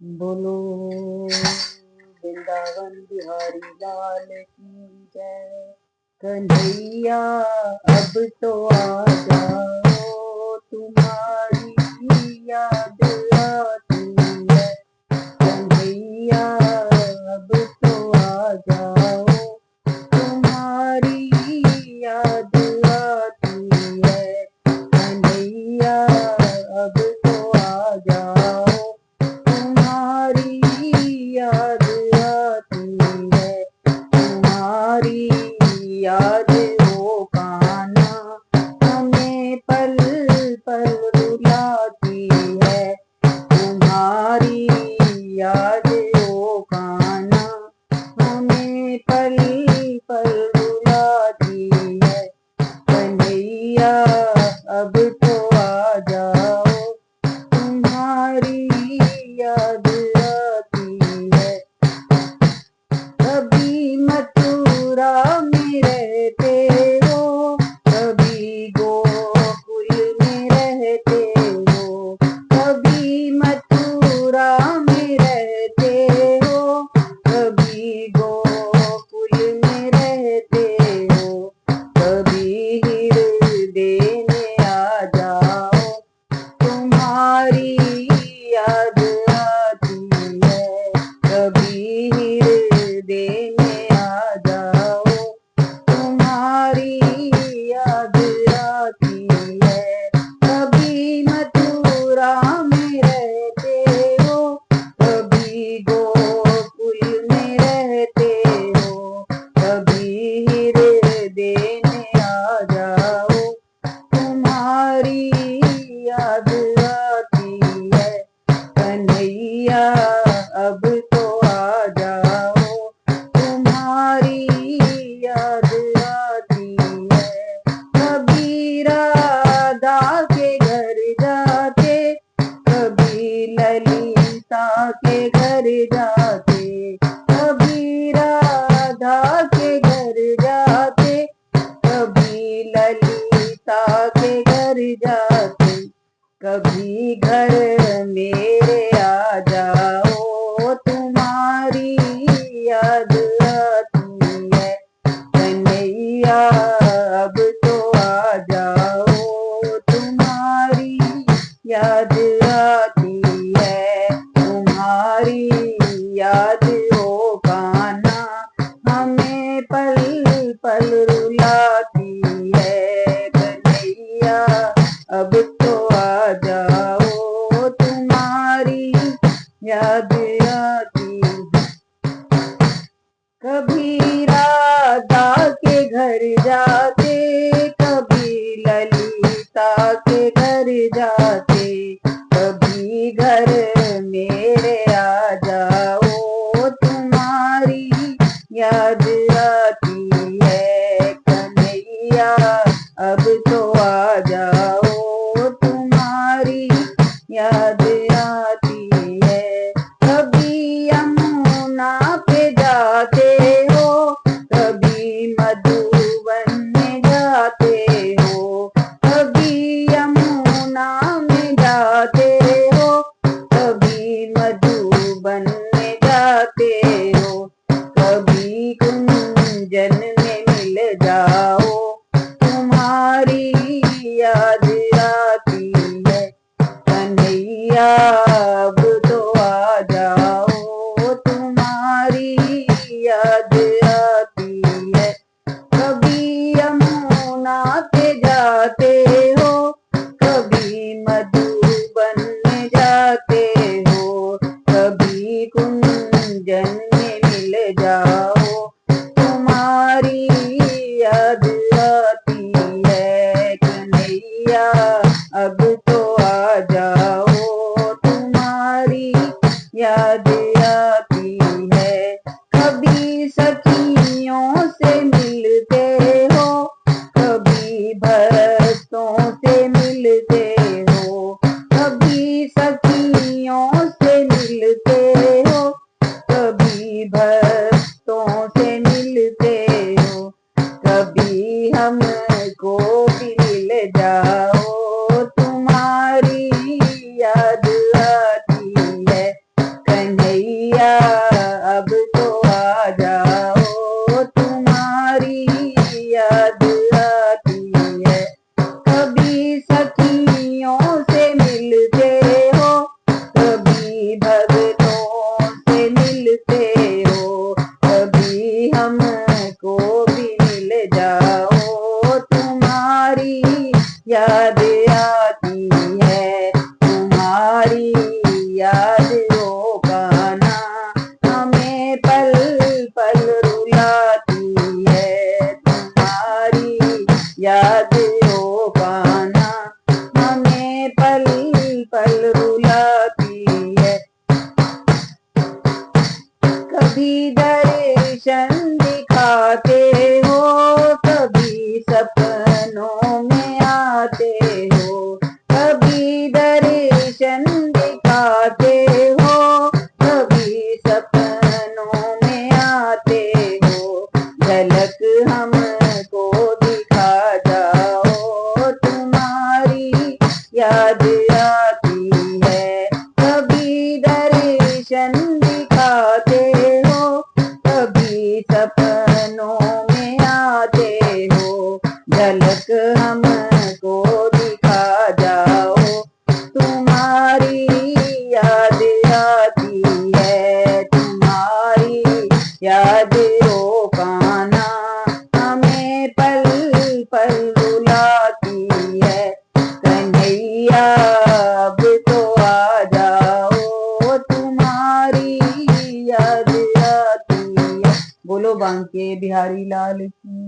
बोलो वृंदावन बिहारी लाल की जय। कन्हैया अब तो आ जाओ, तुम्हारी याद आती है। कन्हैया अब तो आ जाओ, तुम्हारी याद आती है। कन्हैया अब तो आ जाओ, तुम्हारी याद आती है। तुम्हारी याद हो कान्हा, हमें पल पल रुलाती है। तुम्हारी याद हो कान्हा, हमें पल पल रुलाती है। कन्हैया अब तो आ जाओ, तुम्हारी याद आती है। कभी मथुरा में रहते हो, कभी गोकुल में रहते हो। कभी मथुरा में रहते हो, कभी गोकुल में रहते हो। कभी हृदय में आ जाओ, तुम्हारी याद आती है। कभी हृदय में आ जाओ, तुम्हारी याद आती है। कभी मथुरा में रहते हो, कभी गोकुल में रहते हो। कभी हृदय में आ जाओ, तुम्हारी याद आती है। कन्हैया अब तो आ जाओ, तुम्हारी याद आती है। कभी राधा के घर जाते, कभी ललिता के घर जाते। कभी राधा के घर जाते, कभी ललिता के घर जाते। कभी घर मेरे आ जाओ, तुम्हारी याद आती है। कन्हैया अब तो आ जाओ, तुम्हारी याद आती है। तुम्हारी याद हो कान्हा, हमें पल पल रुलाती है। कन्हैया अब तो आ जाओ, तुम्हारी याद आती है। कभी राधा के घर जाते, कभी ललिता के घर जाते। कभी घर मेरे आ जाओ, तुम्हारी याद आती है। कन्हैया अब तो आ जाओ, तुम्हारी याद आती है। कभी यमुना पे जाते हो, कभी मधुवन में जाते हो। कभी यमुना में जाते हो, कभी मधुवन में जाते हो। कभी कुंजन में मिल जाओ, तुम्हारी याद आती है। कन्हैया अब तो आ जाओ, तुम्हारी याद आती है। कभी यमुना पे जाते हो, कभी मधुबन में जाते हो। कभी कुंजन में मिल जाओ, तुम्हारी याद आती है। कन्हैया अब तो आ जाओ, तुम्हारी याद आती है। कभी सखियों से मिलते हो, कभी भक्तों से मिलते हो। कभी सखियों से मिलते हो, कभी भक्तों से मिलते हो। कभी हमको भी मिल जाओ, तुम्हारी याद आती है। दर्शन दिखाते हो, कभी सपनों में आते हो, कभी दर्शन दिखाते हो, कभी सपनों में आते हो। झलक हमको दिखा जाओ, तुम्हारी याद आती है। कभी दर्शन दिखाते हो, कभी सपनों में आते हो। झलक हमको दिखा जाओ, तुम्हारी याद आती है। तुम्हारी याद ओ कान्हा हमें पल पल रुलाती है। कन्हैया अब तो आ जाओ, तुम्हारी याद आती है। बोलो बांके बिहारी लाल की।